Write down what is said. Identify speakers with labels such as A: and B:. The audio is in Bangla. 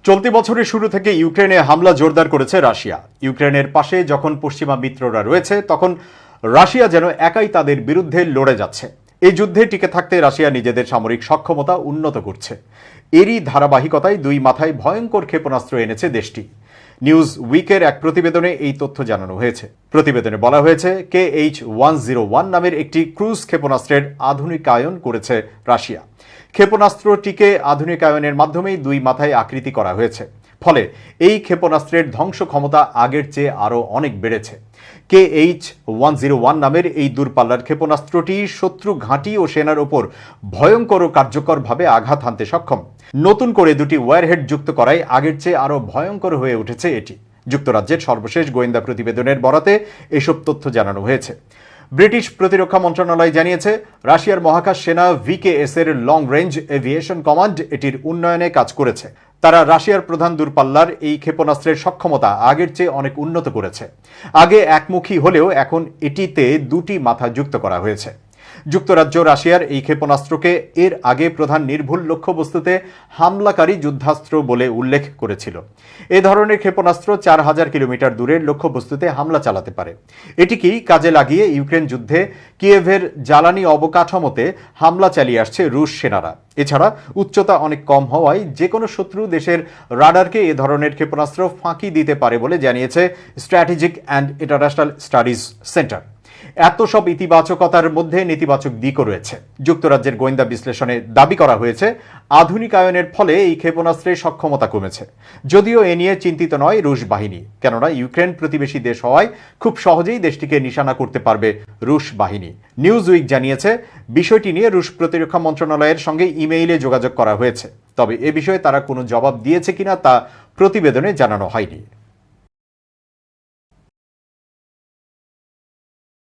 A: চলতি বছরের শুরু থেকে ইউক্রেনে হামলা জোরদার করেছে রাশিয়া। ইউক্রেনের পাশে যখন পশ্চিমা মিত্ররা রয়েছে, তখন রাশিয়া যেন একাই তাদের বিরুদ্ধে লড়ে যাচ্ছে। এই যুদ্ধে টিকে থাকতে রাশিয়া নিজেদের সামরিক সক্ষমতা উন্নত করছে। এরই ধারাবাহিকতায় দুই মাথায় ভয়ঙ্কর ক্ষেপণাস্ত্র এনেছে দেশটি। নিউজ উইকের এক প্রতিবেদনে এই তথ্য জানানো হয়েছে। প্রতিবেদনে বলা হয়েছে, KH-101 নামের একটি ক্রুজ ক্ষেপণাস্ত্রের আধুনিকায়ন করেছে রাশিয়া। ক্ষেপণাস্ত্রটিকে আধুনিকায়নের মাধ্যমেই দুই মাথায় আকৃতি করা হয়েছে। ফলে এই ক্ষেপণাস্ত্রের ধ্বংস ক্ষমতা আগের চেয়ে আরও অনেক বেড়েছে। KH-101 নামের এই দূরপাল্লার ক্ষেপণাস্ত্রটি শত্রু ঘাঁটি ও সেনার ওপর ভয়ঙ্কর ও কার্যকরভাবে আঘাত হানতে সক্ষম। নতুন করে দুটি ওয়ারহেড যুক্ত করায় আগের চেয়ে আরও ভয়ঙ্কর হয়ে উঠেছে এটি। যুক্তরাজ্যের সর্বশেষ গোয়েন্দা প্রতিবেদনের বরাতে এসব তথ্য জানানো হয়েছে। ব্রিটিশ প্রতিরক্ষা মন্ত্রণালয় জানিয়েছে, রাশিয়ার মহাকাশ সেনা VKS এর লং রেঞ্জ এভিয়েশন কমান্ড এটির উন্নয়নে কাজ করেছে। তারা রাশিয়ার প্রধান দূরপাল্লার এই ক্ষেপণাস্ত্রের সক্ষমতা আগের চেয়ে অনেক উন্নত করেছে। আগে একমুখী হলেও এখন এটিতে দুটি মাথা যুক্ত করা হয়েছে। যুক্তরাজ্য রাশিয়ার এই ক্ষেপণাস্ত্রকে এর আগে প্রধান নির্ভুল লক্ষ্যবস্তুতে হামলাকারী যুদ্ধাস্ত্র বলে উল্লেখ করেছিল। এ ধরনের ক্ষেপণাস্ত্র 4000 কিলোমিটার দূরের লক্ষ্যবস্তুতে হামলা চালাতে পারে। এটিকেই কাজে লাগিয়ে ইউক্রেন যুদ্ধে কিয়েভের জ্বালানি অবকাঠামোতে হামলা চালিয়ে আসছে রুশ সেনারা। এছাড়া উচ্চতা অনেক কম হওয়ায় যে কোনো শত্রু দেশের রাডারকে এ ধরনের ক্ষেপণাস্ত্র ফাঁকি দিতে পারে বলে জানিয়েছে strategic and international studies centre. এত সব ইতিবাচকতার মধ্যে নেতিবাচক দিকও রয়েছে। যুক্তরাজ্যের গোয়েন্দা বিশ্লেষণে দাবি করা হয়েছে, আধুনিকায়নের ফলে এই ক্ষেপণাস্ত্রের সক্ষমতা কমেছে। যদিও এ নিয়ে চিন্তিত নয় রুশ বাহিনী, কেননা ইউক্রেন প্রতিবেশী দেশ হওয়ায় খুব সহজেই দেশটিকে নিশানা করতে পারবে রুশ বাহিনী। নিউজ উইক জানিয়েছে, বিষয়টি নিয়ে রুশ প্রতিরক্ষা মন্ত্রণালয়ের সঙ্গে ইমেইলে যোগাযোগ করা হয়েছে। তবে এ বিষয়ে তারা কোনো জবাব দিয়েছে কিনা তা প্রতিবেদনে জানানো হয়নি।